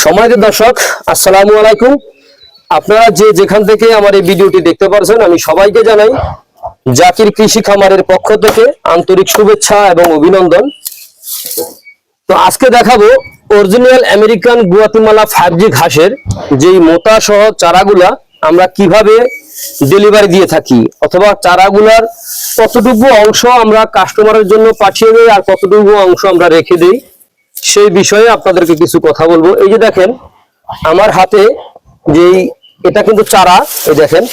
সম্মানিত দর্শক, আসসালামু আলাইকুম। আপনারা যে যেখান থেকে আমার এই ভিডিওটি দেখতে পাচ্ছেন, আমি সবাইকে জানাই জাকির কৃষি খামারের পক্ষ থেকে আন্তরিক শুভেচ্ছা এবং অভিনন্দন। তো আজকে দেখাবো অরিজিনাল আমেরিকান গুয়াতিমালা 5G ঘাসের যেই মোটা সহ চারাগুলা আমরা কিভাবে ডেলিভারি দিয়ে থাকি, অথবা চারাগুলার কতটুকু অংশ আমরা কাস্টমারের জন্য পাঠিয়ে দেই আর কতটুকু অংশ আমরা রেখে দেই, সেই বিষয়ে আপনাদেরকে কিছু কথা বলবো। এই যে দেখেন আমার হাতে যেই এটা কিন্তু চারা, এই দেখেন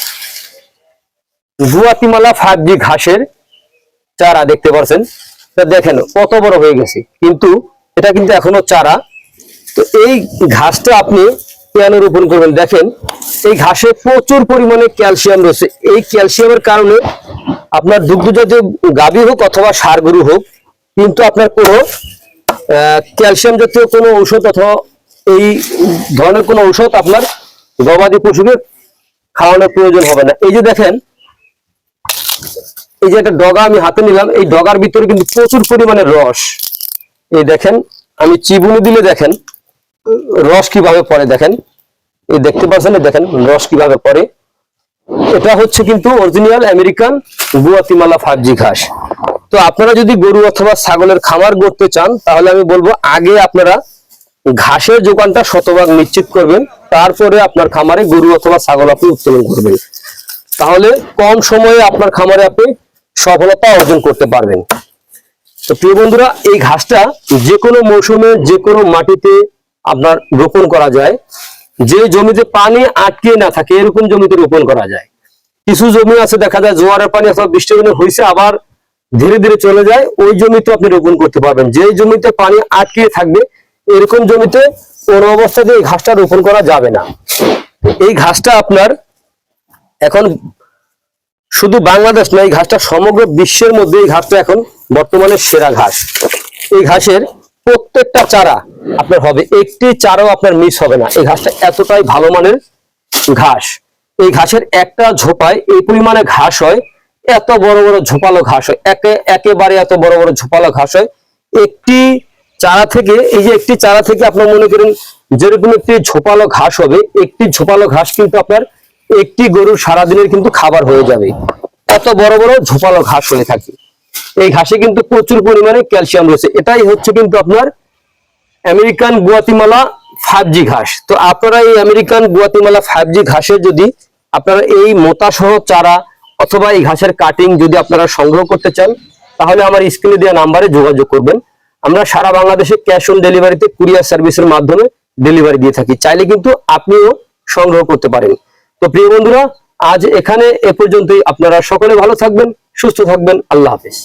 গুয়াতিমালা 5G ঘাসের চারা দেখতে পাচ্ছেন। দেখেন কত বড় হয়ে গেছে, কিন্তু এটা কিন্তু এখনো চারা। তো এই ঘাসটা আপনি কেন রোপণ করবেন? দেখেন এই ঘাসে প্রচুর পরিমাণে ক্যালসিয়াম রয়েছে। এই ক্যালসিয়ামের কারণে আপনার দুগ্ধজাতীয় গাভী হোক অথবা ষাঁড় গরু হোক, কিন্তু আপনার কোনো ক্যালসিয়াম জাতীয় কোনো ঔষধ অথবা এই ধরনের কোনো ঔষধ আপনার গবাদি পশুকে খাওয়ানোর প্রয়োজন হবে না। এই যে দেখেন, এই যে একটা ডগা আমি হাতে নিলাম, এই ডগার ভিতরে কিন্তু প্রচুর পরিমাণে রস। এই দেখেন আমি চিবুনি দিলে দেখেন রস কিভাবে পড়ে, দেখেন এই দেখতে পাচ্ছেন, দেখেন রস কিভাবে পড়ে। এটা হচ্ছে কিন্তু অরিজিনাল আমেরিকান গুয়াতিমালা 5G ঘাস। তো আপনারা যদি গরু অথবা ছাগলের খামার করতে চান, তাহলে আমি বলবো আগে আপনারা ঘাসের যোগানটা শতভাগ নিশ্চিত করবেন, তারপরে আপনার খামারে গরু অথবা ছাগল আপনি উৎপাদন করবেন। তাহলে কম সময়ে আপনার খামারে আপনি সফলতা অর্জন করতে পারবেন। তো প্রিয় বন্ধুরা, এই ঘাসটা যে কোনো মৌসুমে যে কোনো মাটিতে আপনার রোপণ করা যায়। যে জমিতে পানি আটকে না থাকে এরকম জমিতে রোপণ করা যায়। কিছু জমি আছে দেখা যায় জোয়ারের পানি অথবা বৃষ্টির পানি হয়েছে আবার ধীরে ধীরে চলে যায়, ওই জমিতে আপনি রোপণ করতে পারবেন। যে জমিতে পানি আটকে থাকবে এরকম জমিতে কোন অবস্থাতে এই ঘাসটা রোপণ করা যাবে না। এই ঘাসটা আপনার এখন শুধু বাংলাদেশ না, এই ঘাসটা সমগ্র বিশ্বের মধ্যে এই ঘাসটা এখন বর্তমানে সেরা ঘাস। এই ঘাসের প্রত্যেকটা চারা আপনার হবে, একটি চারাও আপনার মিস হবে না। এই ঘাসটা এতটাই ভালো মানের ঘাস। এই ঘাসের একটা ঝোপায় এই পরিমাণে ঘাস হয়, এত বড় বড় ঝোপালো ঘাস হয়, একেবারে এত বড় বড় ঝোপালো ঘাস হয় একটি চারা থেকে। এই যে একটি চারা থেকে আপনার মনে করেন যেরকম একটি ঝোপালো ঘাস হবে, একটি ঝোপালো ঘাস কিন্তু আপনার একটি গরুর সারাদিনের কিন্তু খাবার হয়ে যাবে। এত বড় বড় ঝোপালো ঘাস হয়ে থাকে। এই ঘাসে কিন্তু প্রচুর পরিমাণে ক্যালসিয়াম রয়েছে। এটাই হচ্ছে কিন্তু আপনার আমেরিকান গুয়াতিমালা 5G ঘাস। তো আপনারা এই আমেরিকান গুয়াতিমালা 5G ঘাসের যদি আপনারা এই মোটা সহ চারা অথবা এই ঘাসের কাটিং যদি আপনারা সংগ্রহ করতে চান, তাহলে আমার স্ক্রিনে দেওয়া নাম্বারে যোগাযোগ করবেন। আমরা সারা বাংলাদেশে ক্যাশ অন ডেলিভারিতে কুরিয়ার সার্ভিসের মাধ্যমে ডেলিভারি দিয়ে থাকি। চাইলে কিন্তু আপনিও সংগ্রহ করতে পারেন। তো প্রিয় বন্ধুরা, আজ এখানে এ পর্যন্তই। আপনারা সকলে ভালো থাকবেন, সুস্থ থাকবেন। আল্লাহ হাফেজ।